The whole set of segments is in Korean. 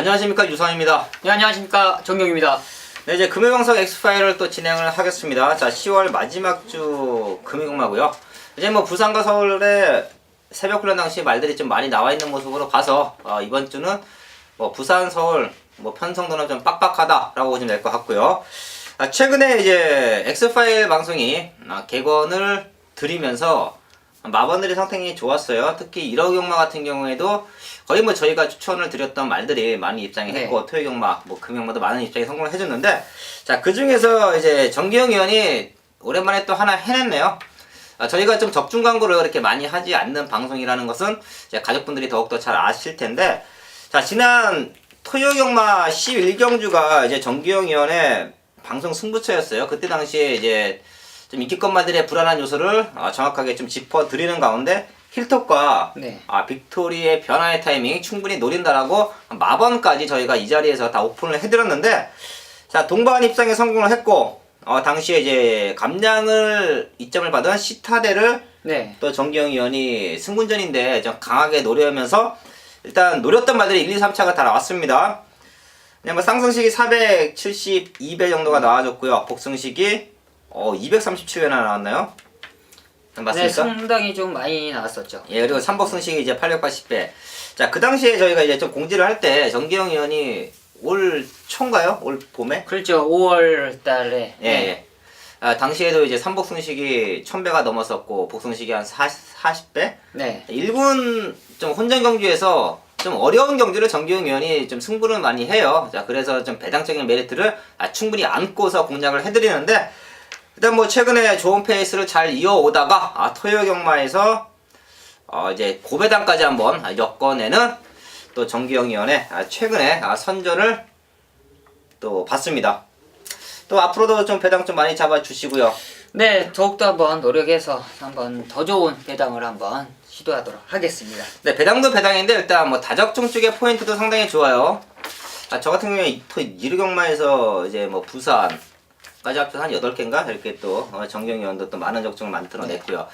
안녕하십니까, 유성입니다. 네, 안녕하십니까, 정경입니다. 네, 이제 금요방송 엑스파일을 또 진행을 하겠습니다. 자, 10월 마지막 주 금요일마고요. 이제 뭐 부산과 서울에 새벽 훈련 당시 말들이 좀 많이 나와 있는 모습으로 봐서 이번 주는 뭐 부산, 서울, 뭐 편성도는 좀 빡빡하다라고 보시면 될 것 같고요. 최근에 이제 엑스파일 방송이 개건을 드리면서 마번들이 상당히 좋았어요. 특히 1호 경마 같은 경우에도 거의 뭐 저희가 추천을 드렸던 말들이 많이 입장이 했고, 토요 경마, 뭐 금경마도 많은 입장이 성공을 해줬는데, 자, 그 중에서 이제 정기영 의원이 오랜만에 또 하나 해냈네요. 저희가 좀 적중 광고를 그렇게 많이 하지 않는 방송이라는 것은 이제 가족분들이 더욱더 잘 아실 텐데, 자, 지난 토요 경마 11경주가 이제 정기영 의원의 방송 승부처였어요. 그때 당시에 이제 좀 인기권마들의 불안한 요소를 정확하게 좀 짚어드리는 가운데 힐톱과 빅토리의 변화의 타이밍 충분히 노린다라고 마번까지 저희가 이 자리에서 다 오픈을 해드렸는데, 자, 동반 입상에 성공을 했고, 당시에 이제 감량을 이점을 받은 시타데를 또 정기영 의원이 승군전인데 좀 강하게 노려면서 일단 노렸던 말들이 1, 2, 3차가 다 나왔습니다. 그냥 뭐 상승식이 472배 정도가 나와줬고요. 복승식이 237배나 나왔나요? 맞습니까? 네, 상당히 좀 많이 나왔었죠. 예, 그리고 3복승식이 이제 880배. 자, 그 당시에 저희가 이제 좀 공지를 할 때 정기영 의원이 올 초인가요? 올 봄에? 그렇죠. 5월 달에. 예. 당시에도 이제 3복승식이 1000배가 넘었었고, 복승식이 한 40배? 네. 일군 좀 혼전 경주에서 좀 어려운 경주를 정기영 의원이 좀 승부를 많이 해요. 자, 그래서 좀 배당적인 메리트를 충분히 안고서 공략을 해드리는데, 일단 뭐 최근에 좋은 페이스를 잘 이어오다가 토요 경마에서 이제 고배당까지 한번 엮어내는 또 정기영 의원의 최근에 선전을 또 봤습니다. 또 앞으로도 좀 배당 좀 많이 잡아주시고요. 네, 더욱더 한번 노력해서 한번 더 좋은 배당을 한번 시도하도록 하겠습니다. 네, 배당도 배당인데 일단 뭐 다적중 쪽의 포인트도 상당히 좋아요. 저 같은 경우에 이루 경마에서 이제 뭐 부산 까지 합쳐서 한 8개인가? 이렇게 또 정기영 의원도 또 많은 적중을 만들어냈고요.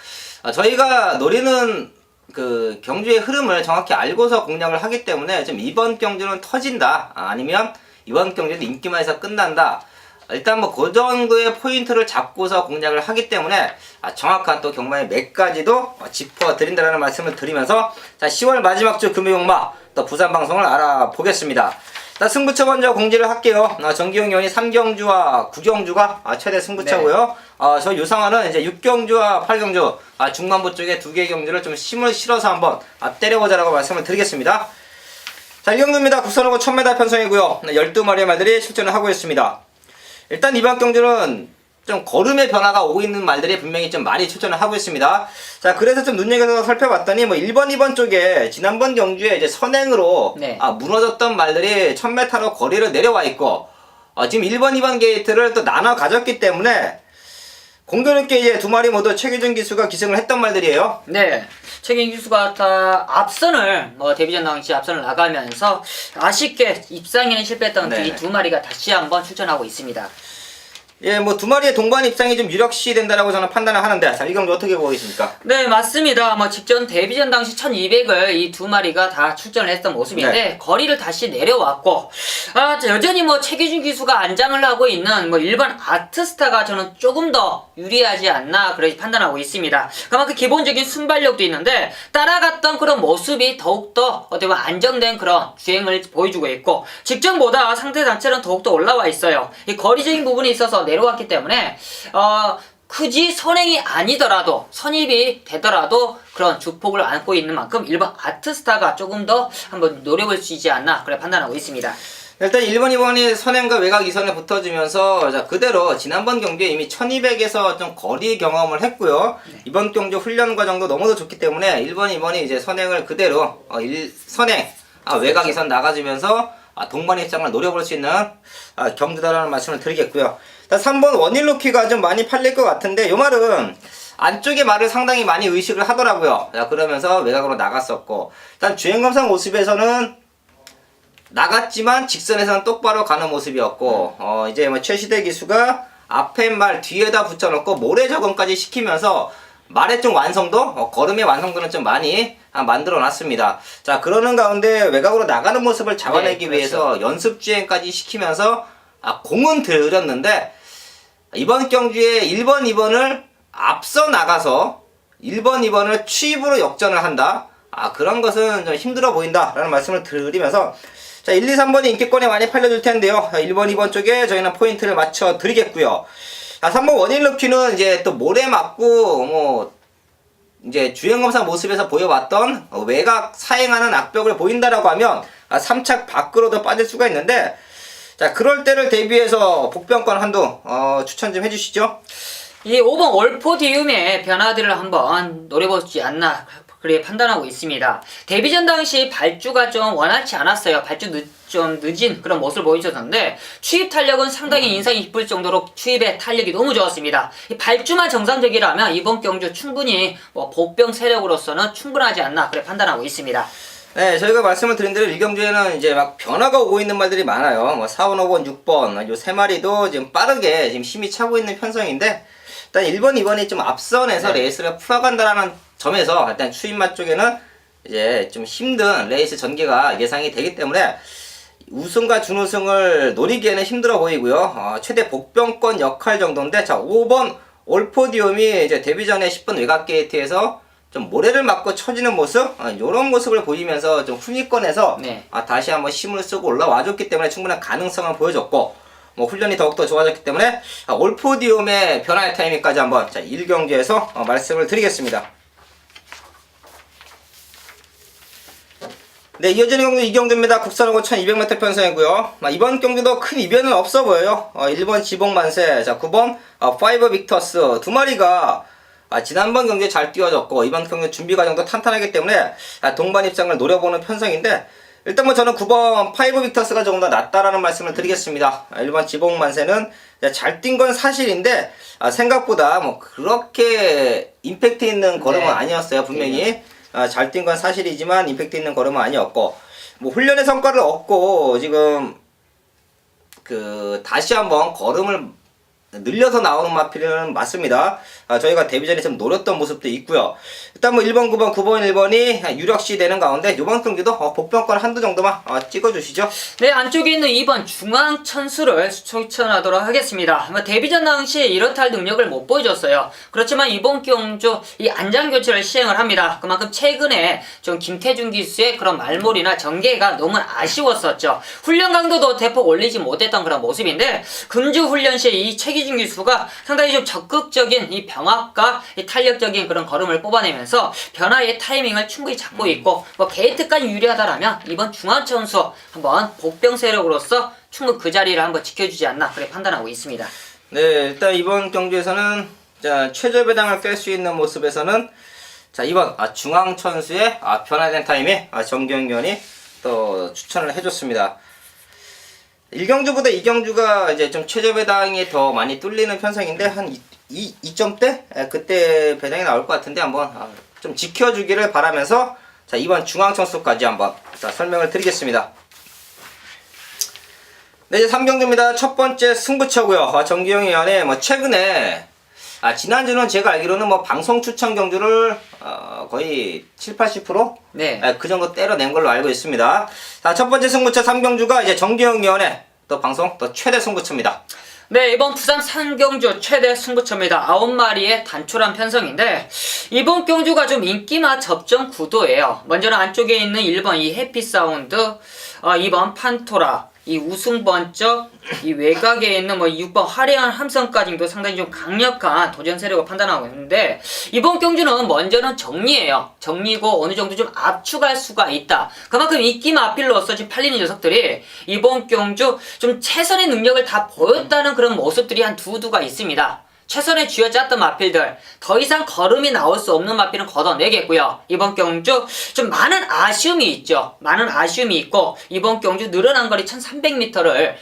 저희가 노리는 그 경주의 흐름을 정확히 알고서 공략을 하기 때문에 좀 이번 경주는 터진다, 아니면 이번 경주는 인기만에서 끝난다, 일단 뭐 그 정도의 포인트를 잡고서 공략을 하기 때문에 정확한 또 경마의 몇 가지도 짚어드린다라는 말씀을 드리면서, 자, 10월 마지막 주 금요경마 또 부산 방송을 알아보겠습니다. 승부처 먼저 공지를 할게요. 정기영 의원이 3경주와 9경주가 최대 승부처고요. 저 유상화는 이제 6경주와 8경주 중반부 쪽에 2개의 경주를 좀 힘을 실어서 한번 때려보자라고 말씀을 드리겠습니다. 자, 1경주입니다. 국선호고 1000m 편성이고요. 12마리의 말들이 출전을 하고 있습니다. 일단 이번 경주는 좀 걸음의 변화가 오고 있는 말들이 분명히 좀 많이 출전을 하고 있습니다. 자, 그래서 좀 눈여겨서 살펴봤더니 뭐 1번, 2번 쪽에 지난번 경주에 이제 선행으로 무너졌던 말들이 1000m로 거리를 내려와 있고, 지금 1번, 2번 게이트를 또 나눠 가졌기 때문에 공교롭게 이제 두 마리 모두 최규준 기수가 기승을 했던 말들이에요. 네, 최규준 기수가 다 앞선을 데뷔전 당시 앞선을 나가면서 아쉽게 입상에는 실패했던 이 두 마리가 다시 한번 출전하고 있습니다. 예, 뭐 두 마리의 동반 입상이 좀 유력시 된다라고 저는 판단을 하는데, 자, 이 경주 어떻게 보고 계십니까? 네, 맞습니다. 직전 데뷔전 당시 1200을 이 두 마리가 다 출전을 했던 모습인데, 거리를 다시 내려왔고, 여전히 최규준 기수가 안장을 하고 있는 일반 아트스타가 저는 조금 더 유리하지 않나 그렇게 판단하고 있습니다. 그만큼 기본적인 순발력도 있는데, 따라갔던 그런 모습이 더욱더 어떻게 보면 안정된 그런 주행을 보여주고 있고, 직전보다 상태 자체는 더욱더 올라와 있어요. 이 거리적인 부분에 있어서 내려왔기 때문에 굳이 선행이 아니더라도 선입이 되더라도 그런 주폭을 안고 있는 만큼 일반 아트스타가 조금 더 한번 노려볼 수 있지 않나 그래 판단하고 있습니다. 일단 1번, 2번이 선행과 외곽 이선에 붙어주면서, 자, 그대로 지난번 경기에 이미 1200에서 좀 거리 경험을 했고요. 이번 경기 훈련 과정도 너무도 좋기 때문에 1번, 2번이 이제 선행을 그대로 선행 외곽 이선 나가주면서 동반 입장을 노려볼 수 있는 경주다라는 말씀을 드리겠고요. 3번 원일루키가 좀 많이 팔릴 것 같은데, 요 말은 안쪽의 말을 상당히 많이 의식을 하더라고요. 자, 그러면서 외곽으로 나갔었고, 일단 주행검상 모습에서는 나갔지만 직선에서는 똑바로 가는 모습이었고, 이제 최시대 기수가 앞에 말 뒤에다 붙여놓고 모래 적응까지 시키면서 말의 좀 완성도, 걸음의 완성도는 좀 많이 만들어 놨습니다. 자, 그러는 가운데 외곽으로 나가는 모습을 잡아내기 네, 그렇죠. 위해서 연습 주행까지 시키면서 공은 들였는데 이번 경주에 1번, 2번을 앞서 나가서 1번, 2번을 추입으로 역전을 한다. 그런 것은 좀 힘들어 보인다라는 말씀을 드리면서 자, 1, 2, 3번이 인기권에 많이 팔려줄 텐데요. 1번, 2번 쪽에 저희는 포인트를 맞춰 드리겠고요. 자, 3번 원일 루키는 이제 또 모래 맞고 뭐 이제 주행검사 모습에서 보여왔던 외곽 사행하는 악벽을 보인다라고 하면 3착 밖으로도 빠질 수가 있는데 자, 그럴 때를 대비해서 복병권 한두 추천 좀 해주시죠. 이 5번 올포디움의 변화들을 한번 노려보지 않나 그렇게 판단하고 있습니다. 데뷔전 당시 발주가 좀 원활치 않았어요. 좀 늦은 그런 모습을 보여줬는데 추입 탄력은 상당히 인상이 깊을 정도로 추입의 탄력이 너무 좋았습니다. 이 발주만 정상적이라면 이번 경주 충분히 복병 세력으로서는 충분하지 않나 그렇게 판단하고 있습니다. 네, 저희가 말씀을 드린 대로 이 경주에는 이제 막 변화가 오고 있는 말들이 많아요. 뭐 4번, 5번, 6번 요 세 마리도 지금 빠르게 지금 힘이 차고 있는 편성인데 일단 1번, 2번이 좀 앞선에서 레이스를 풀어간다라는 점에서 일단 추임맛 쪽에는 이제 좀 힘든 레이스 전개가 예상이 되기 때문에 우승과 준우승을 노리기에는 힘들어 보이고요. 최대 복병권 역할 정도인데 자, 5번 올포디움이 이제 데뷔전에 10번 외곽 게이트에서 좀 모래를 맞고 쳐지는 모습, 이런 모습을 보이면서 좀 후위권에서 다시 한번 힘을 쓰고 올라와줬기 때문에 충분한 가능성을 보여줬고 뭐 훈련이 더욱더 좋아졌기 때문에 올포디움의 변화의 타이밍까지 한번 자, 1경기에서 말씀을 드리겠습니다. 네, 이어지는 경주 2경주입니다. 국산호고 1200m 편성이고요. 이번 경주도 큰 이변은 없어 보여요. 1번 지봉만세, 자 9번 파이버 빅터스 두 마리가 지난번 경기에 잘 뛰어졌고 이번 경기 준비 과정도 탄탄하기 때문에 동반 입장을 노려보는 편성인데 일단 뭐 저는 9번 파이브 빅터스가 조금 더 낫다라는 말씀을 드리겠습니다. 1번 지봉만세는 잘 뛴 건 사실인데 생각보다 뭐 그렇게 임팩트 있는 걸음은 아니었어요. 분명히 잘 뛴 건 사실이지만 임팩트 있는 걸음은 아니었고 뭐 훈련의 성과를 얻고 지금 다시 한번 걸음을 늘려서 나오는 마필은 맞습니다. 저희가 데뷔전에 좀 노렸던 모습도 있고요. 일단 뭐 1번, 9번, 9번, 1번이 유력시 되는 가운데 이번 경기도 복병권 한두 정도만 찍어주시죠. 네, 안쪽에 있는 2번 중앙천수를 추천하도록 하겠습니다. 데뷔전 당시 이렇다 할 능력을 못 보여줬어요. 그렇지만 이번 경주 이 안장 교체를 시행을 합니다. 그만큼 최근에 좀 김태준 기수의 그런 말몰이나 전개가 너무 아쉬웠었죠. 훈련 강도도 대폭 올리지 못했던 그런 모습인데 금주 훈련 시에 이 최기준 기수가 상당히 좀 적극적인 이 병합과 이 탄력적인 그런 걸음을 뽑아내면서 변화의 타이밍을 충분히 잡고 있고 뭐 게이트까지 유리하다라면 이번 중앙천수 한번 복병 세력으로서 충분히 그 자리를 한번 지켜주지 않나 그렇게 판단하고 있습니다. 네, 일단 이번 경주에서는 최저 배당을 깰 수 있는 모습에서는 자 이번 중앙천수의 변화된 타임에 정경련이 또 추천을 해줬습니다. 1경주보다 2경주가 이제 좀 최저 배당이 더 많이 뚫리는 편성인데 한 2점대? 그때 배당이 나올 것 같은데 한번 좀 지켜주기를 바라면서 자 이번 중앙천수까지 한번 설명을 드리겠습니다. 네, 이제 3경주입니다. 첫 번째 승부처고요. 정기영 위원회 뭐 최근에 지난주는 제가 알기로는 뭐 방송 추천 경주를 거의 7~80% 그 정도 때려낸 걸로 알고 있습니다. 자, 첫 번째 승부처 3경주가 이제 정기영 위원회 또 방송 또 최대 승부처입니다. 네, 이번 부산 산경주 최대 승부처입니다. 9마리의 단촐한 편성인데 이번 경주가 좀 인기맛 접전 구도예요. 먼저는 안쪽에 있는 1번 이 해피사운드, 2번 판토라, 이 우승번쩍, 이 외곽에 있는 뭐 6번 화려한 함성까지도 상당히 좀 강력한 도전 세력을 판단하고 있는데 이번 경주는 먼저는 정리예요. 정리고 어느 정도 좀 압축할 수가 있다. 그만큼 인기만 아필로서 지금 팔리는 녀석들이 이번 경주 좀 최선의 능력을 다 보였다는 그런 모습들이 한 두가 있습니다. 최선의 쥐어짰던 마필들 더 이상 걸음이 나올 수 없는 마필은 걷어내겠고요. 이번 경주 좀 많은 아쉬움이 있죠. 많은 아쉬움이 있고 이번 경주 늘어난 거리 1300m를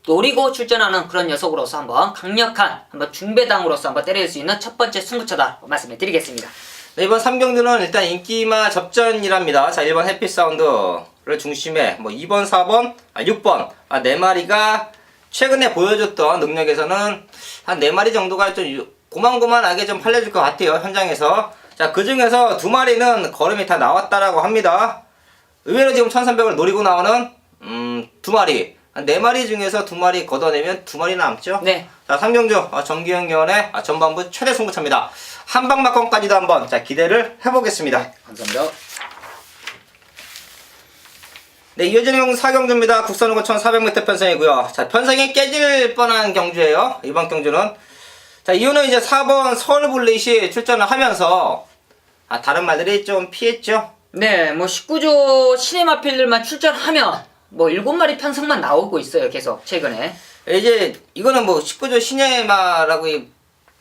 노리고 출전하는 그런 녀석으로서 한번 강력한 한번 중배당으로서 한번 때릴 수 있는 첫 번째 승부처다 말씀을 드리겠습니다. 네, 이번 3경주는 일단 인기마 접전이랍니다. 자 1번 해피사운드를 중심에 뭐 2번, 4번, 6번 4마리가 최근에 보여줬던 능력에서는 한 4마리 정도가 좀 고만고만하게 좀 팔려줄 것 같아요, 현장에서. 자, 그 중에서 2마리는 걸음이 다 나왔다라고 합니다. 의외로 지금 1300을 노리고 나오는 2마리. 4마리 중에서 2마리 걷어내면 2마리 남죠? 네. 자, 상경주 정기영 의원의 전반부 최대 승부차입니다. 한방막건까지도 한번 자 기대를 해보겠습니다. 감사합니다. 네, 이어지는 4경주입니다. 국선호고 1400m 편성이고요. 자, 편성이 깨질 뻔한 경주예요. 이번 경주는. 자, 이유는 이제 4번 서울블릿이 출전을 하면서 다른 말들이 좀 피했죠. 네, 뭐 19조 시네마필들만 출전하면 뭐 7마리 편성만 나오고 있어요. 계속 최근에. 이제 이거는 뭐 19조 시네마라고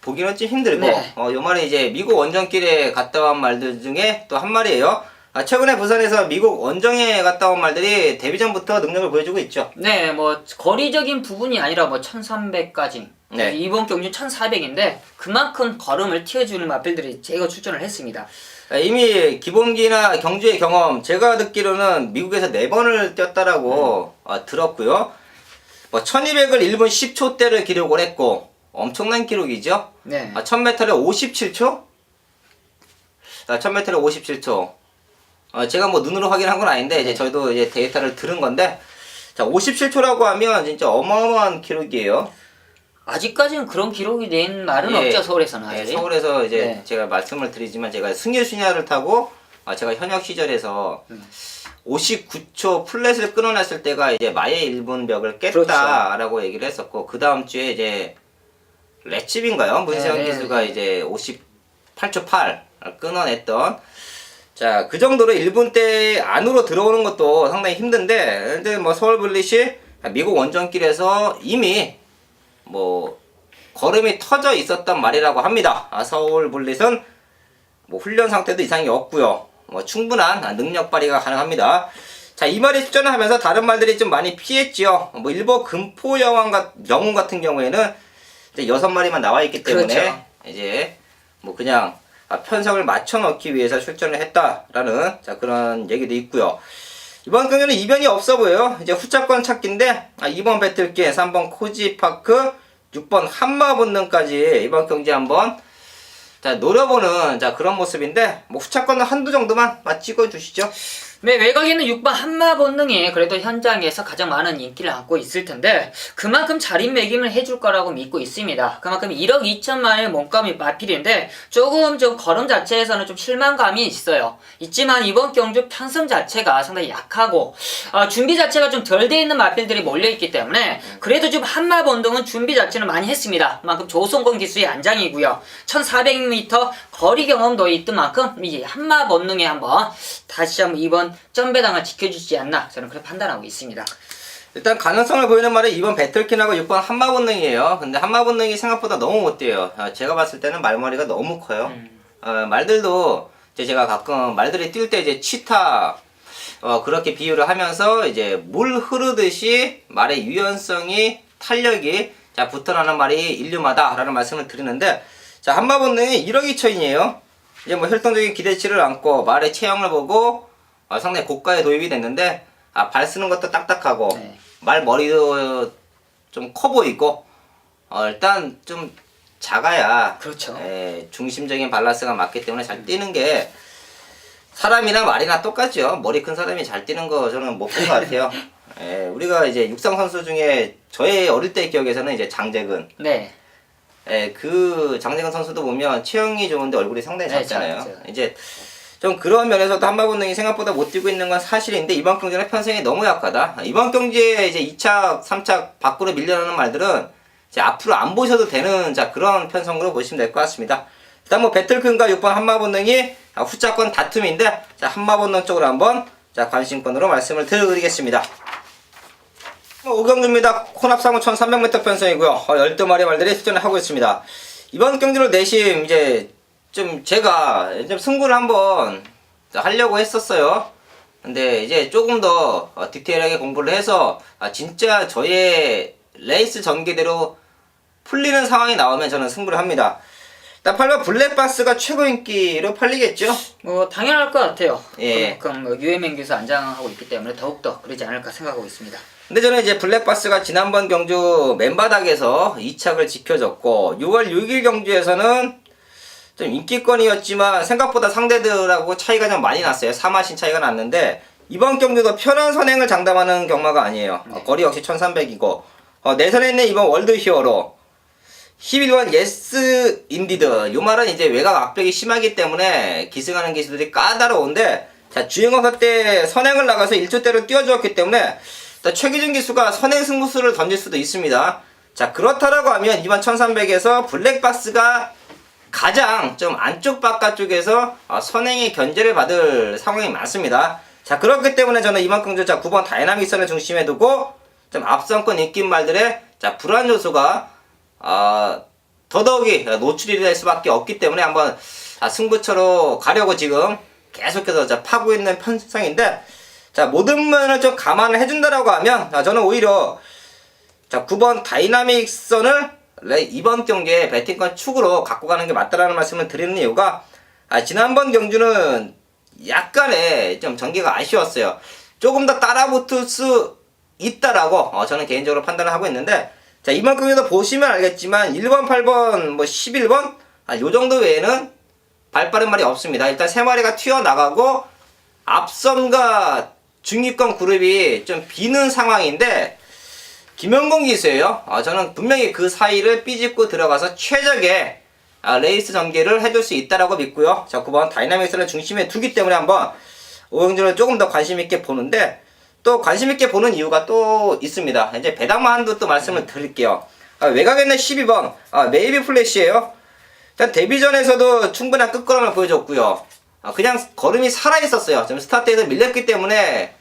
보기는 좀 힘들고 네. 요 말은 이제 미국 원정길에 갔다 온 말들 중에 또 한 마리예요. 최근에 부산에서 미국 원정에 갔다 온 말들이 데뷔전부터 능력을 보여주고 있죠. 네, 뭐 거리적인 부분이 아니라 뭐 1300까지. 네. 이번 경주 1400인데 그만큼 걸음을 튀어주는 마필들이 제거 출전을 했습니다. 이미 기본기나 경주의 경험, 제가 듣기로는 미국에서 4번을 뛰었다라고 들었고요. 뭐 1200을 1분 10초대를 기록을 했고 엄청난 기록이죠. 네. 1000m를 57초? 1000m를 57초. 제가 뭐 눈으로 확인한 건 아닌데 이제 저희도 이제 데이터를 들은 건데, 자 57초라고 하면 진짜 어마어마한 기록이에요. 아직까지는 그런 기록이 낸 말은 예. 없죠, 서울에서는. 네, 아직. 서울에서 이제 네. 제가 말씀을 드리지만 제가 승일순야를 타고 제가 현역 시절에서 59초 플랫을 끊어냈을 때가 이제 마의 1분 벽을 깼다라고 얘기를 했었고, 그 다음 주에 이제 렛집인가요? 문세영 네, 기수가 이제 58초 8 끊어냈던, 자, 그 정도로 1분대 안으로 들어오는 것도 상당히 힘든데, 근데 뭐 서울블릿이 미국 원정길에서 이미 뭐 걸음이 터져 있었단 말이라고 합니다. 서울블릿은 뭐 훈련 상태도 이상이 없고요. 뭐 충분한 능력 발휘가 가능합니다. 자, 이 말이 출전을 하면서 다른 말들이 좀 많이 피했지요. 뭐 일본 금포 영웅 같은 경우에는 이제 6마리만 나와 있기 때문에 그렇죠. 이제 뭐 그냥 편성을 맞춰 넣기 위해서 출전을 했다라는 자 그런 얘기도 있고요. 이번 경기는 이변이 없어 보여요. 이제 후차권 찾기인데 2번 배틀기에 3번 코지파크, 6번 한마 본능까지 이번 경기 한번 자 노려보는 자 그런 모습인데, 뭐 후차권은 한두 정도만 찍어 주시죠. 네, 외곽에는 6번 한마 본능이 그래도 현장에서 가장 많은 인기를 안고 있을 텐데 그만큼 자린매김을 해줄 거라고 믿고 있습니다. 그만큼 1억 2천만의 몸값이 마필인데 조금 좀 걸음 자체에서는 좀 실망감이 있어요. 있지만 이번 경주 편성 자체가 상당히 약하고 준비 자체가 좀 덜 돼 있는 마필들이 몰려있기 때문에 그래도 좀 한마 본능은 준비 자체는 많이 했습니다. 그만큼 조성권 기수의 안장이고요. 1400m 거리 경험도 있던 만큼 이제 한마 본능에 한번 다시 한번 이번 점배당을 지켜주지 않나 저는 그렇게 판단하고 있습니다. 일단 가능성을 보이는 말은 2번 배틀킨하고 6번 한마본능이에요. 근데 한마본능이 생각보다 너무 못돼요. 제가 봤을 때는 말머리가 너무 커요. 말들도 제가 가끔 말들이 뛸 때 이제 치타 그렇게 비유를 하면서 이제 물 흐르듯이 말의 유연성이 탄력이 자 붙어나는 말이 인류마다라는 말씀을 드리는데, 자 한마본능이 1억 2천이에요. 이제 뭐 혈통적인 기대치를 안고 말의 체형을 보고 상당히 고가에 도입이 됐는데 발 쓰는 것도 딱딱하고 네. 말 머리도 좀 커 보이고 일단 좀 작아야 그렇죠. 중심적인 밸런스가 맞기 때문에 잘 뛰는 게 사람이나 말이나 똑같죠. 머리 큰 사람이 잘 뛰는 거 저는 못 본 것 같아요. 우리가 이제 육상 선수 중에 저의 어릴 때 기억에서는 이제 장재근, 네. 그 장재근 선수도 보면 체형이 좋은데 얼굴이 상당히 네, 작잖아요. 작죠. 이제 좀 그런 면에서도 한마본능이 생각보다 못 뛰고 있는 건 사실인데, 이번 경기는 편성이 너무 약하다. 이번 경기에 이제 2착, 3착 밖으로 밀려나는 말들은 이제 앞으로 안 보셔도 되는 자 그런 편성으로 보시면 될 것 같습니다. 일단 뭐 배틀큰과 6번 한마본능이 후차권 다툼인데, 자 한마본능 쪽으로 한번 자 관심권으로 말씀을 드리겠습니다. 5경주입니다. 혼합상호 1300m 편성이고요. 12마리 말들이 출전을 하고 있습니다. 이번 경기로 내심 이제 좀 제가 좀 승부를 한번 하려고 했었어요. 근데 이제 조금 더 디테일하게 공부를 해서 진짜 저의 레이스 전개대로 풀리는 상황이 나오면 저는 승부를 합니다. 일단 8번 블랙박스가 최고 인기로 팔리겠죠? 뭐 당연할 것 같아요. 예. 그만큼 뭐 UMN 기수 안장하고 있기 때문에 더욱더 그러지 않을까 생각하고 있습니다. 근데 저는 이제 블랙박스가 지난번 경주 맨바닥에서 2착을 지켜줬고 6월 6일 경주에서는 좀 인기권이었지만 생각보다 상대들하고 차이가 좀 많이 났어요. 3마신 차이가 났는데 이번 경주도 편한 선행을 장담하는 경마가 아니에요. 거리 역시 1300이고 내선에 있는 이번 월드 히어로 11번 예스 인디드. 요 말은 이제 외곽 압력이 심하기 때문에 기승하는 기수들이 까다로운데 자 주행어서 때 선행을 나가서 1초대로 띄워주었기 때문에 최기준 기수가 선행 승부수를 던질 수도 있습니다. 자 그렇다라고 하면 이번 1300에서 블랙박스가 가장 좀 안쪽 바깥쪽에서 선행의 견제를 받을 상황이 많습니다. 자 그렇기 때문에 저는 이번 경주 자 9번 다이나믹선을 중심에 두고 좀 앞선권 인긴 말들의 자 불안 요소가 더더욱이 노출이 될 수밖에 없기 때문에 한번 승부처로 가려고 지금 계속해서 자 파고 있는 편성인데 자 모든 면을 좀 감안을 해준다라고 하면 저는 오히려 자 9번 다이나믹선을 이번 경기에 배팅권 축으로 갖고 가는 게 맞다라는 말씀을 드리는 이유가 지난번 경주는 약간의 좀 전개가 아쉬웠어요. 조금 더 따라붙을 수 있다라고 저는 개인적으로 판단을 하고 있는데 자 이번 경기도 보시면 알겠지만 1번, 8번, 뭐 11번 요 정도 외에는 발빠른 말이 없습니다. 일단 3마리가 튀어나가고 앞선과 중위권 그룹이 좀 비는 상황인데 김영건 기수예요. 저는 분명히 그 사이를 삐집고 들어가서 최적의 레이스 전개를 해줄 수 있다라고 믿고요. 자 9번 다이나믹스를 중심에 두기 때문에 한번 오영준을 조금 더 관심 있게 보는데 또 관심 있게 보는 이유가 또 있습니다. 이제 배당만 한두 또 말씀을 드릴게요. 외곽에 있는 12번 메이비 플래시예요. 일단 데뷔전에서도 충분한 끝걸음을 보여줬고요. 그냥 걸음이 살아있었어요. 좀 스타트에서 밀렸기 때문에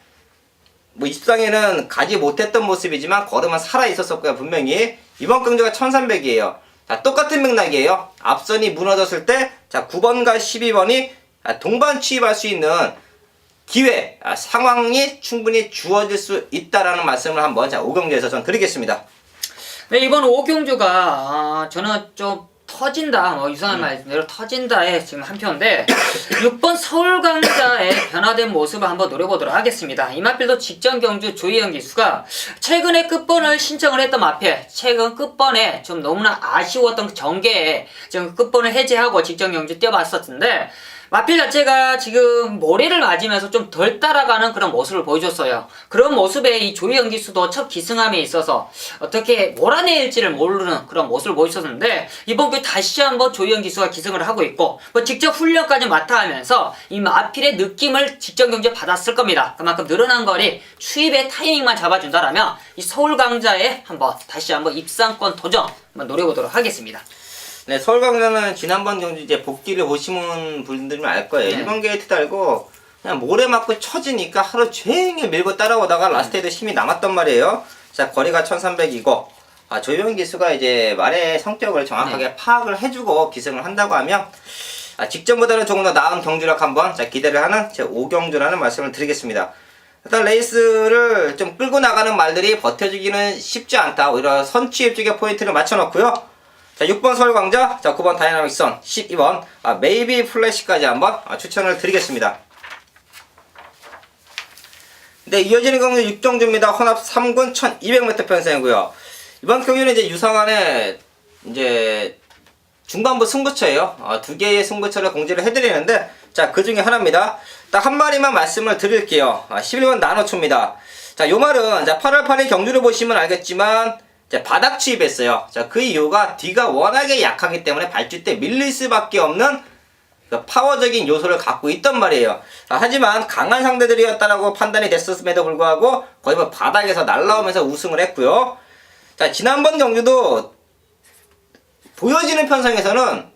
뭐 20상에는 가지 못했던 모습이지만 걸음은 살아있었었고요. 분명히 이번 경주가 1300이에요. 자 똑같은 맥락이에요. 앞선이 무너졌을 때 자 9번과 12번이 동반 취입할 수 있는 기회, 상황이 충분히 주어질 수 있다라는 말씀을 한번 자 5경주에서 전 드리겠습니다. 네, 이번 5경주가 저는 좀 터진다, 뭐 유상한 말씀대로 터진다에 지금 한 표인데 6번 서울강자의 변화된 모습을 한번 노려보도록 하겠습니다. 이마필도 직전 경주 조희영 기수가 최근에 끝번을 신청을 했던 마필, 최근 끝번에 좀 너무나 아쉬웠던 전개에 지금 끝번을 해제하고 직전 경주 뛰어봤었는데 마필 자체가 지금 모래를 맞으면서 좀 덜 따라가는 그런 모습을 보여줬어요. 그런 모습에 이 조희영 기수도 첫 기승함에 있어서 어떻게 몰아낼지를 모르는 그런 모습을 보여줬었는데 이번 주 다시 한번 조희영 기수가 기승을 하고 있고 뭐 직접 훈련까지 맡아 하면서 이 마필의 느낌을 직전 경주에 받았을 겁니다. 그만큼 늘어난 거리 추입의 타이밍만 잡아준다라면 이 서울 강자에 다시 한번 입상권 도전 한번 노려보도록 하겠습니다. 네, 서울강자는 지난번 경주 이제 복귀를 보시는 분들은 알 거예요. 네. 1번 게이트 달고 그냥 모래 맞고 쳐지니까 하루 종일 밀고 따라오다가 라스트에도 힘이 남았단 말이에요. 자, 거리가 1300이고 조희영 기수가 이제 말의 성격을 정확하게 파악을 해주고 기승을 한다고 하면 직전보다는 조금 더 나은 경주력 한번 기대를 하는 제 5경주라는 말씀을 드리겠습니다. 일단 레이스를 좀 끌고 나가는 말들이 버텨주기는 쉽지 않다. 오히려 선취입 쪽에 포인트를 맞춰놓고요. 자 6번 서울광자, 자 9번 다이나믹선, 12번 메이비 플래시까지 한번 추천을 드리겠습니다. 네, 이어지는 경주 6경주입니다. 혼합 3군 1200m 편성이고요. 이번 경주는 이제 유상한의 이제 중반부 승부처예요. 두 개의 승부처를 공지를 해드리는데 자 그 중에 하나입니다. 딱 한 마리만 말씀을 드릴게요. 11번 나노초입니다. 자 요 말은 자 8월 8일 경주를 보시면 알겠지만 바닥 취입했어요. 자, 그 이유가 뒤가 워낙에 약하기 때문에 발주 때 밀릴 수밖에 없는 그 파워적인 요소를 갖고 있단 말이에요. 하지만 강한 상대들이었다라고 판단이 됐었음에도 불구하고 거의 뭐 바닥에서 날라오면서 우승을 했고요. 자, 지난번 경주도 보여지는 편성에서는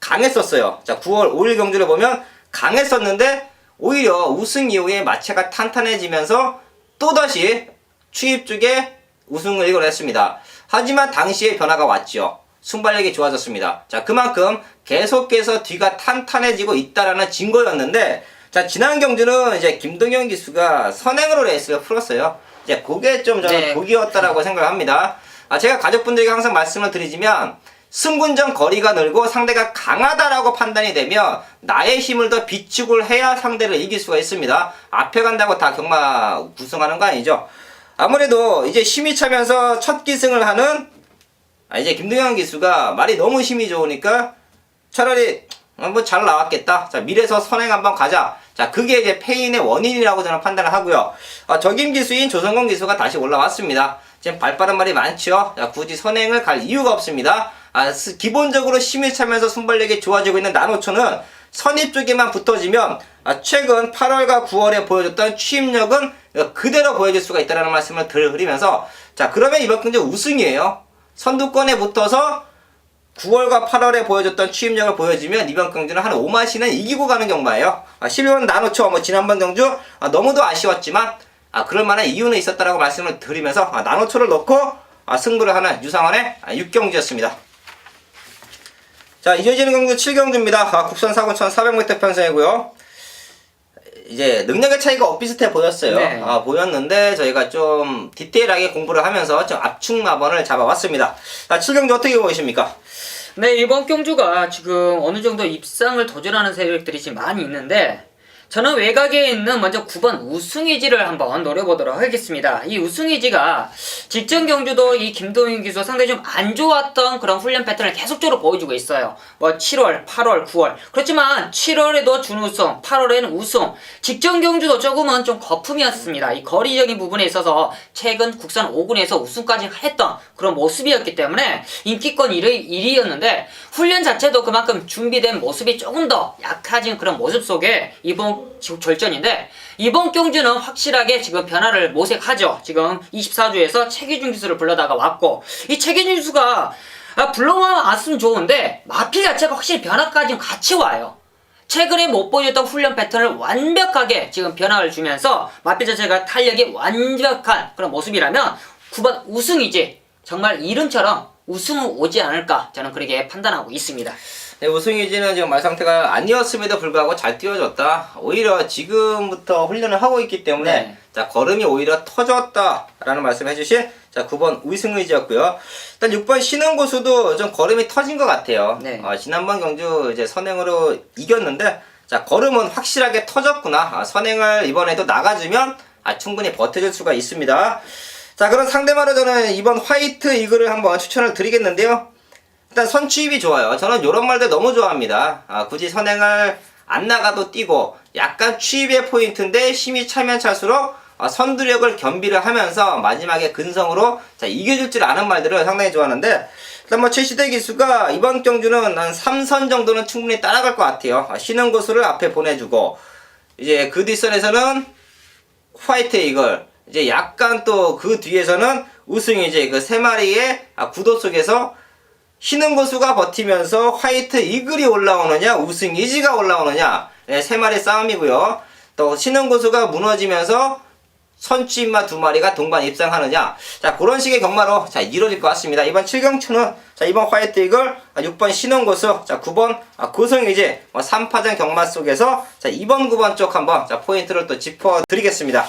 강했었어요. 자, 9월 5일 경주를 보면 강했었는데 오히려 우승 이후에 마체가 탄탄해지면서 또다시 추입 쪽에 우승을 이뤄냈습니다. 하지만 당시에 변화가 왔죠. 순발력이 좋아졌습니다. 자, 그만큼 계속해서 뒤가 탄탄해지고 있다라는 증거였는데, 자, 지난 경주는 이제 김동현 기수가 선행으로 레이스를 풀었어요. 이제 그게 좀 저는 복이었다라고 생각합니다. 제가 가족분들에게 항상 말씀을 드리지만, 승군전 거리가 늘고 상대가 강하다라고 판단이 되면 나의 힘을 더 비축을 해야 상대를 이길 수가 있습니다. 앞에 간다고 다 경마 구승하는 거 아니죠. 아무래도 이제 힘이 차면서 첫 기승을 하는 이제 김동현 기수가 말이 너무 힘이 좋으니까 차라리 뭐 잘 나왔겠다. 자, 밀에서 선행 한번 가자. 자, 그게 이제 패인의 원인이라고 저는 판단을 하고요. 적임 기수인 조성건 기수가 다시 올라왔습니다. 지금 발빠른 말이 많죠. 자, 굳이 선행을 갈 이유가 없습니다. 기본적으로 힘이 차면서 순발력이 좋아지고 있는 나노초는 선입 쪽에만 붙어지면 최근 8월과 9월에 보여줬던 추임력은 그대로 보여줄 수가 있다는 말씀을 드리면서 자, 그러면 이번 경기 우승이에요. 선두권에 붙어서 9월과 8월에 보여줬던 추임력을 보여주면 이번 경주는 한 5마시는 이기고 가는 경마예요. 12번 나노초 지난번 경주 너무도 아쉬웠지만 그럴만한 이유는 있었다라고 말씀을 드리면서 나노초를 넣고 승부를 하는 유상원의 6경주였습니다. 자, 이어지는 경주 7경주입니다. 국선 4군 1400m 편성이고요. 이제 능력의 차이가 엇비슷해 보였어요. 네. 보였는데 저희가 좀 디테일하게 공부를 하면서 좀 압축 마번을 잡아왔습니다. 자, 7경주 어떻게 보이십니까? 네, 이번 경주가 지금 어느 정도 입상을 도전하는 세력들이 지금 많이 있는데 저는 외곽에 있는 먼저 9번 우승의지를 한번 노려보도록 하겠습니다. 이 우승의지가 직전 경주도 이 김동윤 기수 상당히 좀 안 좋았던 그런 훈련 패턴을 계속적으로 보여주고 있어요. 뭐 7월, 8월, 9월. 그렇지만 7월에도 준우승, 8월에는 우승. 직전 경주도 조금은 좀 거품이었습니다. 이 거리적인 부분에 있어서 최근 국산 5군에서 우승까지 했던 그런 모습이었기 때문에 인기권 1위였는데 훈련 자체도 그만큼 준비된 모습이 조금 더 약해진 그런 모습 속에 이번 절전인데 이번 경주는 확실하게 지금 변화를 모색하죠. 지금 24주에서 최기준 기수를 불러다가 왔고 이 최기준 기수가 불러왔으면 좋은데 마필 자체가 확실히 변화까지 같이 와요. 최근에 못 보여줬던 훈련 패턴을 완벽하게 지금 변화를 주면서 마필 자체가 탄력이 완벽한 그런 모습이라면 9번 우승이지 정말 이름처럼 우승은 오지 않을까 저는 그렇게 판단하고 있습니다. 네, 우승이지는 지금 말 상태가 아니었음에도 불구하고 잘 뛰어줬다. 오히려 지금부터 훈련을 하고 있기 때문에 네. 자, 걸음이 오히려 터졌다라는 말씀 해주신 자, 9번 우승의지였고요. 일단 6번 신흥고수도 좀 걸음이 터진 것 같아요. 네. 지난번 경주 이제 선행으로 이겼는데 자, 걸음은 확실하게 터졌구나. 선행을 이번에도 나가주면 충분히 버텨줄 수가 있습니다. 자, 그럼 상대마로 저는 이번 화이트 이글을 한번 추천을 드리겠는데요. 일단 선취입이 좋아요. 저는 이런 말들 너무 좋아합니다. 굳이 선행을 안 나가도 뛰고 약간 취입의 포인트인데 힘이 차면 찰수록 선두력을 겸비를 하면서 마지막에 근성으로 이겨줄 줄 아는 말들을 상당히 좋아하는데 일단 뭐 최시대 기수가 이번 경주는 한 3선 정도는 충분히 따라갈 것 같아요. 쉬는 고수를 앞에 보내주고 이제 그 뒷선에서는 화이트 이글 이제 약간 또 그 뒤에서는 우승이 이제 그 세 마리의 구도 속에서 쉬는 고수가 버티면서 화이트 이글이 올라오느냐 우승 이지가 올라오느냐 네, 세 마리 싸움이고요. 또 쉬는 고수가 무너지면서 선취인마 두 마리가 동반 입상하느냐 자 그런 식의 경마로 자 이루어질 것 같습니다. 이번 7경추는 자 이번 화이트 이글 6번 신원 고수 자 9번 고성 이지 3파전 경마 속에서 자 2번 9번 쪽 한번 자 포인트를 또 짚어 드리겠습니다.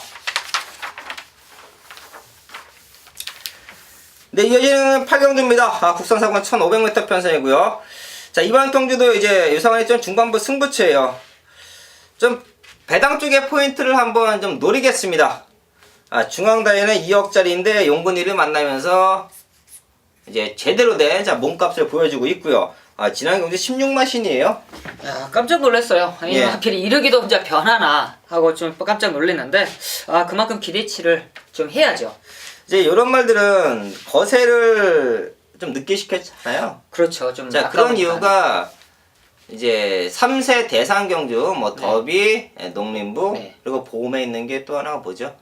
네, 이어지는 8경주입니다. 국산 4군 1500m 편성이고요. 자, 이번 경주도 이제 유상원이 좀 중반부 승부처예요. 좀 배당 쪽의 포인트를 한번 좀 노리겠습니다. 중앙다이는 2억짜리인데 용군 1을 만나면서 이제 제대로 된 자, 몸값을 보여주고 있고요. 지난 경주 16마신이에요. 야, 깜짝 놀랐어요. 예. 하필 이러기도 혼자 변하나 하고 좀 깜짝 놀랐는데 그만큼 기대치를 좀 해야죠. 이제 이런 말들은 거세를 좀 늦게 시켰잖아요. 그렇죠. 좀 자, 그런 이유가 이제 3세 대상 경주 뭐 더비, 농림부 네. 그리고 봄에 있는 게 또 하나가 뭐죠?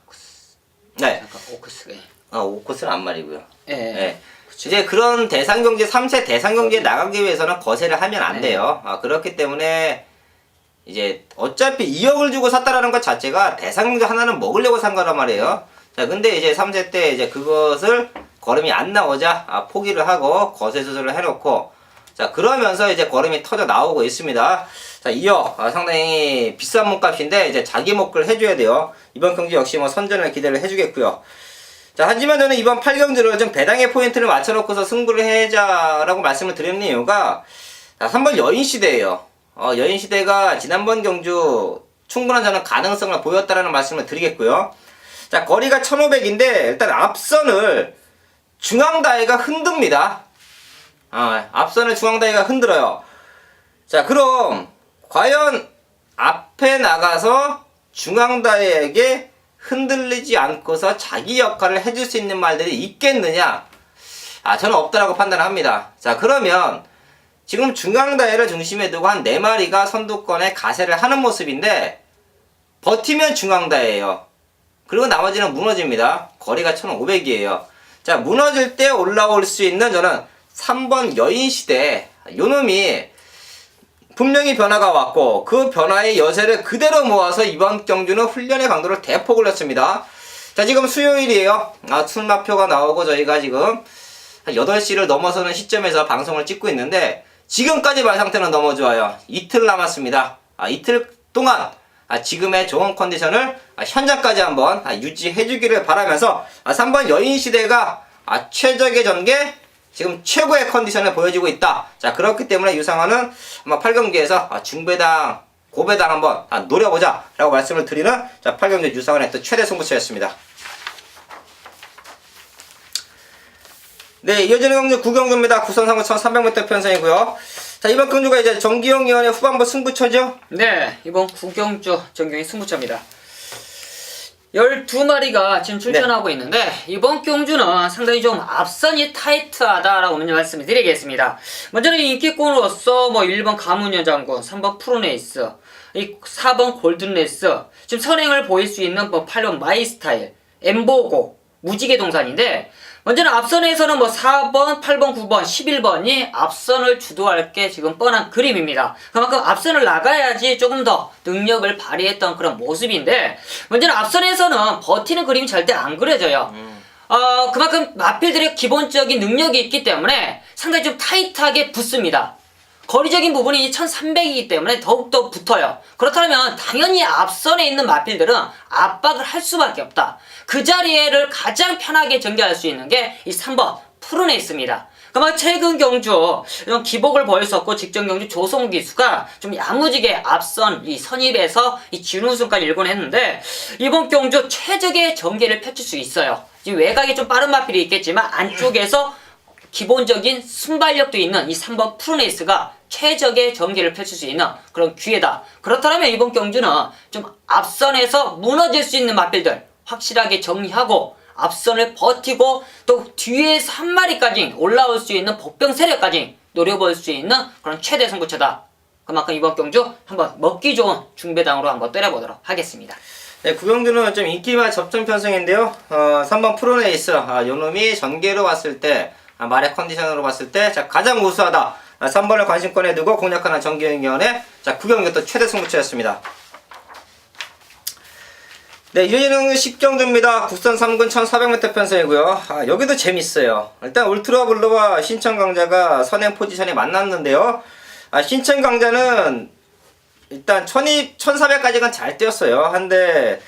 네. 잠깐 오크스. 오코스는 안 말이고요. 예. 네. 이제 그런 대상 경기 3세 대상 경기에 나가기 위해서는 거세를 하면 안 네. 돼요. 그렇기 때문에 이제 어차피 2억을 주고 샀다라는 것 자체가 대상 경기 하나는 먹으려고 산 거란 말이에요. 자, 근데 이제 3세 때 이제 그것을 걸음이 안 나오자 포기를 하고 거세 수술을 해놓고 자, 그러면서 이제 걸음이 터져 나오고 있습니다. 자, 2억 상당히 비싼 몸값인데 이제 자기 목을 해줘야 돼요. 이번 경기 역시 뭐 선전을 기대를 해주겠고요. 자, 하지만 저는 이번 8경주를 좀 배당의 포인트를 맞춰놓고서 승부를 해자라고 말씀을 드리는 이유가, 자, 3번 여인시대예요. 여인시대가 지난번 경주 충분한 저는 가능성을 보였다라는 말씀을 드리겠고요. 자, 거리가 1500인데 일단 앞선을 중앙다이가 흔듭니다. 앞선을 중앙다이가 흔들어요. 자, 그럼 과연 앞에 나가서 중앙다이에게 흔들리지 않고서 자기 역할을 해줄 수 있는 말들이 있겠느냐? 저는 없다라고 판단을 합니다. 자, 그러면 지금 중앙다이를 중심에 두고 한 4마리가 선두권에 가세를 하는 모습인데 버티면 중앙다이예요. 그리고 나머지는 무너집니다. 거리가 1500이에요. 자, 무너질 때 올라올 수 있는 저는 3번 여인시대, 요놈이 분명히 변화가 왔고 그 변화의 여세를 그대로 모아서 이번 경주는 훈련의 강도를 대폭 올렸습니다. 자, 지금 수요일이에요. 출마표가 나오고 저희가 지금 8시를 넘어서는 시점에서 방송을 찍고 있는데 지금까지 말 상태는 너무 좋아요. 이틀 남았습니다. 이틀 동안 지금의 좋은 컨디션을 현장까지 한번 유지해주기를 바라면서 3번 여인시대가 최적의 전개, 지금 최고의 컨디션을 보여주고 있다. 자, 그렇기 때문에 유상환은 아마 8경기에서 중배당, 고배당 한번 노려보자 라고 말씀을 드리는 8경기 유상환의 또 최대 승부처였습니다. 네, 이어지는 경주 9경주입니다. 구선 상구 1300m 편성이고요. 자, 이번 경주가 이제 정기용 위원의 후반부 승부처죠? 네, 이번 9경주 정경이 승부처입니다. 12마리가 지금 출전하고 있는데 이번 경주는 상당히 좀 앞선이 타이트하다라고 말씀을 드리겠습니다. 먼저는 인기권으로서 1번 가문여 장군, 3번 프로네이스, 4번 골든레이스, 지금 선행을 보일 수 있는 8번 마이스타일, 엠보고, 무지개 동산인데 먼저는 앞선에서는 4번, 8번, 9번, 11번이 앞선을 주도할 게 지금 뻔한 그림입니다. 그만큼 앞선을 나가야지 조금 더 능력을 발휘했던 그런 모습인데 먼저는 앞선에서는 버티는 그림이 절대 안 그려져요. 그만큼 마필들의 기본적인 능력이 있기 때문에 상당히 좀 타이트하게 붙습니다. 거리적인 부분이 1300이기 때문에 더욱더 붙어요. 그렇다면 당연히 앞선에 있는 마필들은 압박을 할 수밖에 없다. 그 자리를 가장 편하게 전개할 수 있는 게 이 3번 프로네이스입니다. 그만 최근 경주 좀 기복을 보였었고 직전 경주 조성 기수가 좀 야무지게 앞선 이 선입에서 이 준우승까지 일궈 했는데 이번 경주 최적의 전개를 펼칠 수 있어요. 지금 외곽에 좀 빠른 마필이 있겠지만 안쪽에서 기본적인 순발력도 있는 이 3번 프로네이스가 최적의 전개를 펼칠 수 있는 그런 기회다. 그렇다면 이번 경주는 좀 앞선에서 무너질 수 있는 마필들 확실하게 정리하고 앞선을 버티고 또 뒤에서 한 마리까지 올라올 수 있는 복병 세력까지 노려볼 수 있는 그런 최대 승부처다. 그만큼 이번 경주 한번 먹기 좋은 중배당으로 한번 때려보도록 하겠습니다. 네, 구경주는 좀 인기만 접전 편성인데요. 3번 프로네이스, 요놈이 전개로 봤을 때 말의 컨디션으로 봤을 때 가장 우수하다. 3번을 관심권에 두고 공략하는 정기영위원회 구경주 또 최대 승부처였습니다. 네, 이어지는 10경주입니다. 국선 3군 1400m 편성이고요. 여기도 재밌어요. 일단 울트라블루와 신천강자가 선행 포지션에 만났는데요. 신천강자는 일단 1400까지는 잘 뛰었어요. 한데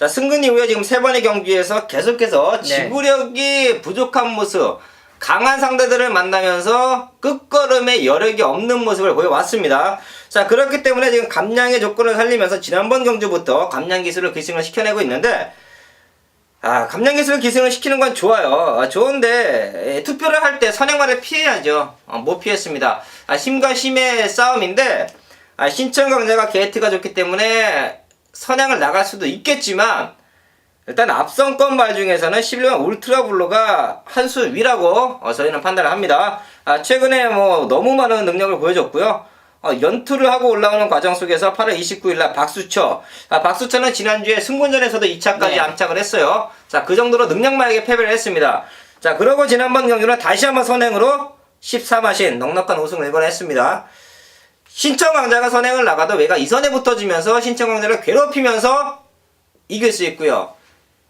승근 이후에 지금 3번의 경기에서 계속해서 지구력이 부족한 모습, 강한 상대들을 만나면서 끝걸음에 여력이 없는 모습을 보여왔습니다. 자, 그렇기 때문에 지금 감량의 조건을 살리면서 지난번 경주부터 감량 기술을 기승을 시켜내고 있는데 감량 기술을 기승을 시키는 건 좋아요. 좋은데 투표를 할 때 선행말을 피해야죠. 못 피했습니다. 힘과 힘의 싸움인데 신천강자가 게이트가 좋기 때문에 선행을 나갈 수도 있겠지만 일단 앞선권 말 중에서는 11번 울트라블루가 한 수 위라고 저희는 판단을 합니다. 최근에 너무 많은 능력을 보여줬고요. 연투를 하고 올라오는 과정 속에서 8월 29일날 박수처. 박수처는 지난주에 승군전에서도 2차까지 암착을 했어요. 자, 그 정도로 능력마에게 패배를 했습니다. 자, 그러고 지난번 경기는 다시 한번 선행으로 14마신 넉넉한 우승을 일궈냈습니다. 신천강자가 선행을 나가도 외가 2선에 붙어지면서 신천강자를 괴롭히면서 이길 수 있고요.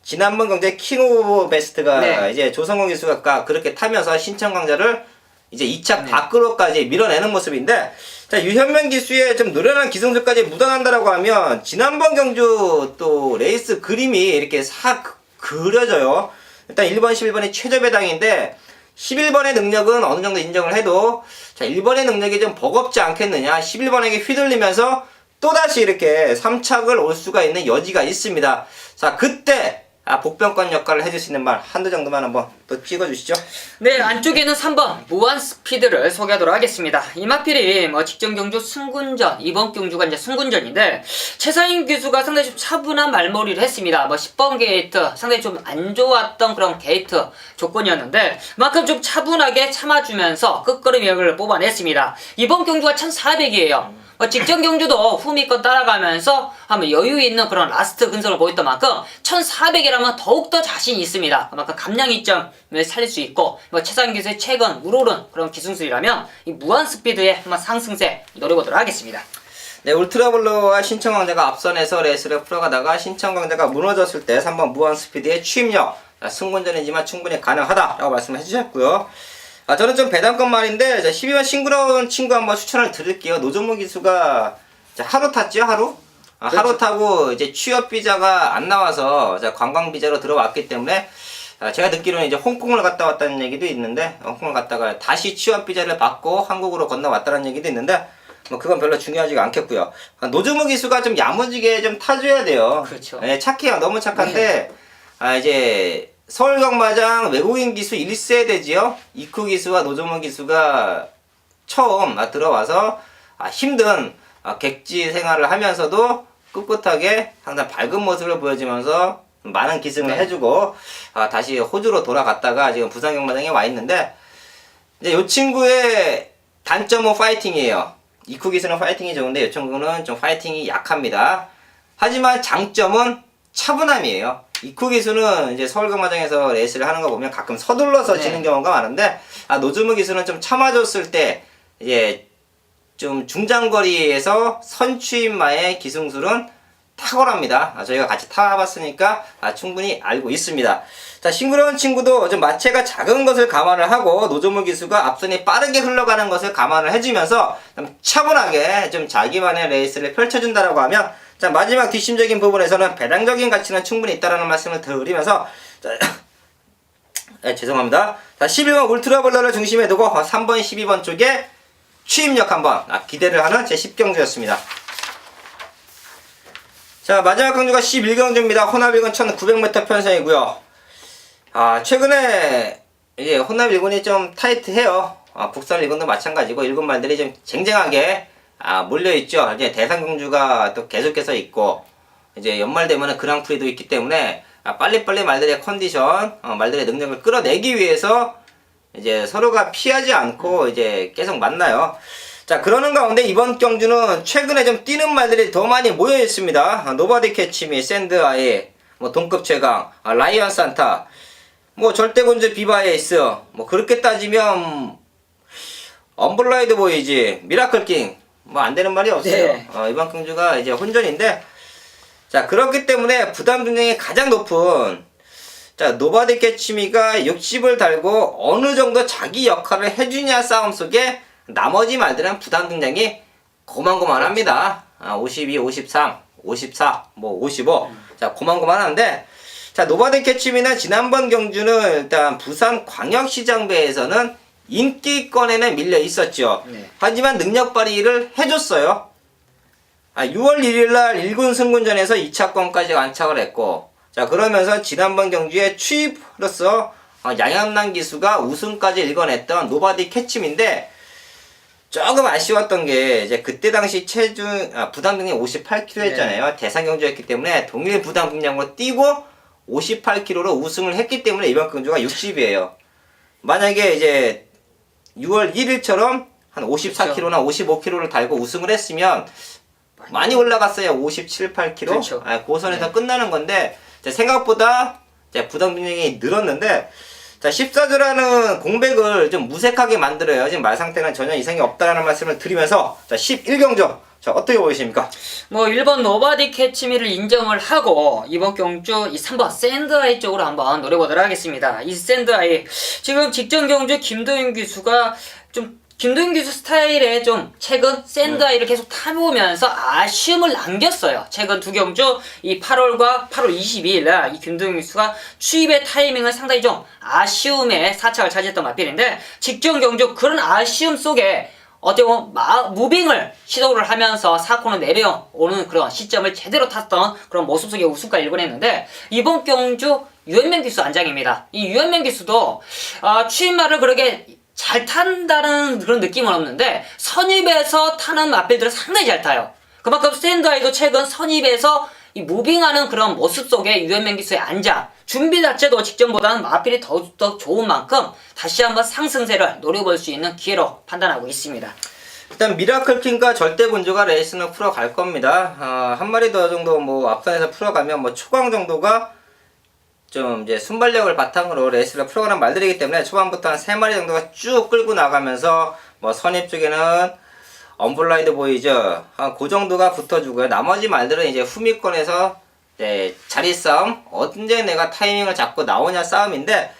지난번 경기에 킹 오브 베스트가 이제 조성공 기수가 그렇게 타면서 신천강자를 이제 2차 밖으로까지 밀어내는 모습인데, 자, 유현명 기수의 좀 노련한 기승술까지 묻어난다라고 하면 지난번 경주 또 레이스 그림이 이렇게 싹 그려져요. 일단 1번, 11번이 최저 배당인데 11번의 능력은 어느 정도 인정을 해도 자 1번의 능력이 좀 버겁지 않겠느냐. 11번에게 휘둘리면서 또다시 이렇게 3착을 올 수가 있는 여지가 있습니다. 자 그때 복병권 역할을 해줄 수 있는 말 한두 정도만 한번 또 찍어주시죠. 네, 안쪽에는 3번 무한 스피드를 소개하도록 하겠습니다. 이마필이 직전 경주 승군전, 이번 경주가 이제 승군전인데 최상인 기수가 상당히 좀 차분한 말머리를 했습니다. 10번 게이트 상당히 좀 안 좋았던 그런 게이트 조건이었는데 그만큼 좀 차분하게 참아주면서 끝걸음력을 뽑아냈습니다. 이번 경주가 1400이에요. 직전 경주도 후미권 따라가면서 한번 여유 있는 그런 라스트 근성을 보였던 만큼 1400이라면 더욱더 자신이 있습니다. 그만큼 감량 이점을 살릴 수 있고 최상인 기수의 최근 우러른 그런 기승술이라면 이 무한 스피드의 한번 상승세 노려보도록 하겠습니다. 네, 울트라블루와 신청광대가 앞선에서 레이스를 풀어가다가 신청광대가 무너졌을 때 3번 무한스피드의 취입력 승군전이지만 충분히 가능하다라고 말씀을 해주셨고요. 저는 좀 배당권 말인데 12번 싱그러운 친구 한번 추천을 드릴게요. 노정무 기수가 하루 탔죠, 하루? 그렇죠. 하루 타고 이제 취업 비자가 안 나와서 관광 비자로 들어왔기 때문에 제가 듣기로는 이제 홍콩을 갔다 왔다는 얘기도 있는데 홍콩을 갔다가 다시 취업 비자를 받고 한국으로 건너왔다는 얘기도 있는데 그건 별로 중요하지가 않겠고요. 노정무 기수가 좀 야무지게 좀 타줘야 돼요. 그렇죠. 네, 착해요. 너무 착한데 이제 서울경마장 외국인 기수 1세대지요. 이쿠 기수와 노조모 기수가 처음 들어와서 힘든 객지 생활을 하면서도 꿋꿋하게 항상 밝은 모습을 보여주면서 많은 기승을 해주고 다시 호주로 돌아갔다가 지금 부산경마장에 와 있는데 이제 이 친구의 단점은 파이팅이에요. 이쿠 기수는 파이팅이 좋은데 이 친구는 좀 파이팅이 약합니다. 하지만 장점은 차분함이에요. 이쿠 기수는 이제 서울경마장에서 레이스를 하는 거 보면 가끔 서둘러서 지는 경우가 많은데 노즈무 기수는 좀 참아줬을 때 이제 좀 중장거리에서 선취인마의 기승술은 탁월합니다. 저희가 같이 타봤으니까 충분히 알고 있습니다. 자, 싱그러운 친구도 좀 마체가 작은 것을 감안을 하고 노조무 기수가 앞선이 빠르게 흘러가는 것을 감안을 해주면서 좀 차분하게 좀 자기만의 레이스를 펼쳐준다라고 하면 자, 마지막 뒷심적인 부분에서는 배당적인 가치는 충분히 있다라는 말씀을 드리면서 죄송합니다. 자, 11번 울트라블러를 중심에 두고 3번, 12번 쪽에 취입력 한번 기대를 하는 제 10경주였습니다. 자, 마지막 경주가 11경주입니다. 혼합1군 1900m 편성이고요. 최근에 이제 혼합 1군이 좀 타이트해요. 국산 1군도 마찬가지고 1군 말들이 좀 쟁쟁하게 몰려있죠. 이제 대상경주가 또 계속해서 있고 이제 연말 되면은 그랑프리도 있기 때문에 빨리빨리 말들의 컨디션, 말들의 능력을 끌어내기 위해서 이제 서로가 피하지 않고 이제 계속 만나요. 자, 그러는 가운데 이번 경주는 최근에 좀 뛰는 말들이 더 많이 모여 있습니다. 노바디 캐치미, 샌드아이, 동급 최강, 라이언 산타, 절대군주 비바에이스, 그렇게 따지면 언블라이드 보이지, 미라클 킹, 안 되는 말이 없어요. 네. 이번 경주가 이제 혼전인데, 자, 그렇기 때문에 부담 중량이 가장 높은, 자, 노바디 캐치미가 60을 달고 어느 정도 자기 역할을 해주냐 싸움 속에 나머지 말들은 부담 등량이 고만고만합니다. 52, 53, 54, 55. 자, 고만고만한데, 자, 노바디 캐치미는 지난번 경주는 일단 부산 광역시장배에서는 인기권에는 밀려 있었죠. 네. 하지만 능력 발휘를 해줬어요. 6월 1일날 1군 승군전에서 2차권까지 안착을 했고, 자, 그러면서 지난번 경주에 취입으로서 양현남 기수가 우승까지 일궈냈던 노바디 캐치미인데, 조금 아쉬웠던 게 이제 그때 당시 체중 부담 등량 58kg 했잖아요. 네. 대상 경주였기 때문에 동일 부담 등량으로 뛰고 58kg로 우승을 했기 때문에 이번 경주가 60이에요. 만약에 이제 6월 1일처럼 한 54kg나 55kg를 달고 우승을 했으면 많이 올라갔어요. 57, 8kg. 그렇죠. 그 선에서 끝나는 건데 생각보다 부담 등량이 늘었는데. 자, 14조라는 공백을 좀 무색하게 만들어요. 지금 말 상태는 전혀 이상이 없다라는 말씀을 드리면서 자, 11경주. 자, 어떻게 보이십니까? 1번 노바디 캐치미를 인정을 하고 이번 경주 이 3번 샌드아이 쪽으로 한번 노려보도록 하겠습니다. 이 샌드아이 지금 직전 경주 김도윤 기수가 좀 김도윤 기수 스타일의 좀 최근 샌드아이를 계속 타보면서 아쉬움을 남겼어요. 최근 두 경주 이 8월과 8월 22일 날 이 김도윤 기수가 추입의 타이밍을 상당히 좀 아쉬움의 사착을 차지했던 맞필인데 직전 경주 그런 아쉬움 속에 어떻게 보면 무빙을 시도를 하면서 4코너 내려오는 그런 시점을 제대로 탔던 그런 모습 속에 우승까지 일궈냈는데 이번 경주 유현명 기수 안장입니다. 이 유현명 기수도 추임말을 그렇게 잘 탄다는 그런 느낌은 없는데 선입에서 타는 마필들은 상당히 잘 타요. 그만큼 샌드아이도 최근 선입에서 이 무빙하는 그런 모습 속에 유현명 기수의 안장 준비 자체도 직전보다는 마필이 더욱더 좋은 만큼 다시 한번 상승세를 노려볼 수 있는 기회로 판단하고 있습니다. 일단 미라클킹과 절대군주가 레이스는 풀어갈 겁니다. 한 마리 더 정도 뭐 앞선에서 풀어가면 뭐 초강 정도가 좀 이제 순발력을 바탕으로 레이스를 풀어가는 말들이기 때문에 초반부터 한 3마리 정도가 쭉 끌고 나가면서 뭐 선입 쪽에는 언블라이드 보이죠. 그 정도가 붙어주고요. 나머지 말들은 이제 후미권에서 이제 자리 싸움, 언제 내가 타이밍을 잡고 나오냐 싸움인데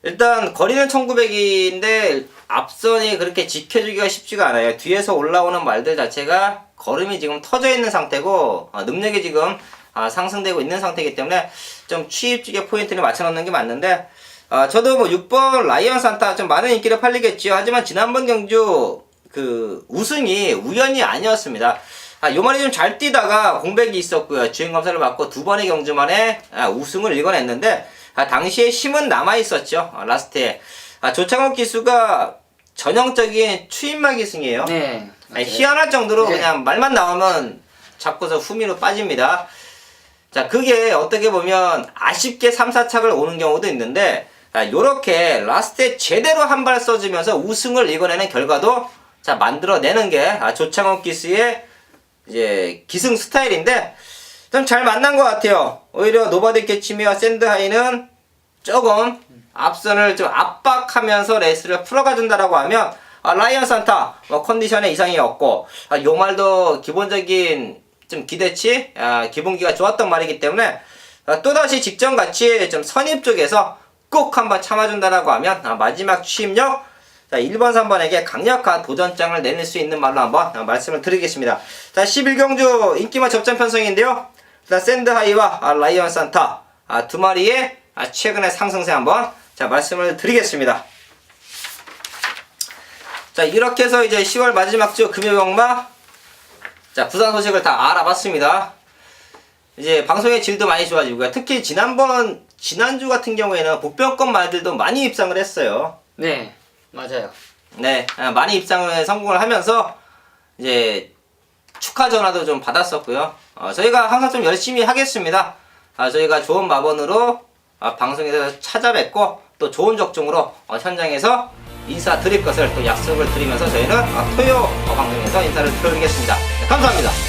일단 거리는 1900인데 앞선이 그렇게 지켜주기가 쉽지가 않아요. 뒤에서 올라오는 말들 자체가 걸음이 지금 터져 있는 상태고 능력이 지금 상승되고 있는 상태이기 때문에 좀 추입 쪽에 포인트를 맞춰놓는 게 맞는데 저도 뭐 6번 라이언 산타 좀 많은 인기를 팔리겠지요. 하지만 지난번 경주 그 우승이 우연이 아니었습니다. 요 말이 좀 잘 뛰다가 공백이 있었고요. 주행 검사를 받고 두 번의 경주 만에 우승을 일궈냈는데 당시에 힘은 남아있었죠. 라스트에 조창욱 기수가 전형적인 추임말 기승이에요. 네, 희한할 정도로 네. 그냥 말만 나오면 잡고서 후미로 빠집니다. 자, 그게 어떻게 보면 아쉽게 3, 4착을 오는 경우도 있는데 요렇게 라스트에 제대로 한 발 써주면서 우승을 이겨내는 결과도 자 만들어내는 게 조창욱 기수의 이제 기승 스타일인데 좀 잘 만난 것 같아요. 오히려 노바디 캐치미와 샌드하이는 조금 앞선을 좀 압박하면서 레이스를 풀어가준다라고 하면 라이언 산타 뭐 컨디션에 이상이 없고 요 말도 기본적인 좀 기대치 기본기가 좋았던 말이기 때문에 또다시 직전같이 좀 선입 쪽에서 꼭 한번 참아준다라고 하면 마지막 취임력 자 1번 3번에게 강력한 도전장을 내릴 수 있는 말로 한번 말씀을 드리겠습니다. 자 11경주 인기만 접전 편성인데요. 자 샌드하이와 라이언 산타 두 마리의 최근의 상승세 한번 자 말씀을 드리겠습니다. 자 이렇게 해서 이제 10월 마지막 주 금요병마 자 부산 소식을 다 알아봤습니다. 이제 방송의 질도 많이 좋아지고요. 특히 지난주 같은 경우에는 복병권 말들도 많이 입상을 했어요. 네, 맞아요. 네, 많이 입상을 성공을 하면서 이제 축하 전화도 좀 받았었고요. 저희가 항상 좀 열심히 하겠습니다. 저희가 좋은 마번으로 방송에서 찾아뵙고 또 좋은 적중으로 현장에서 인사드릴 것을 또 약속을 드리면서 저희는 토요 방송에서 인사를 드리겠습니다. 감사합니다.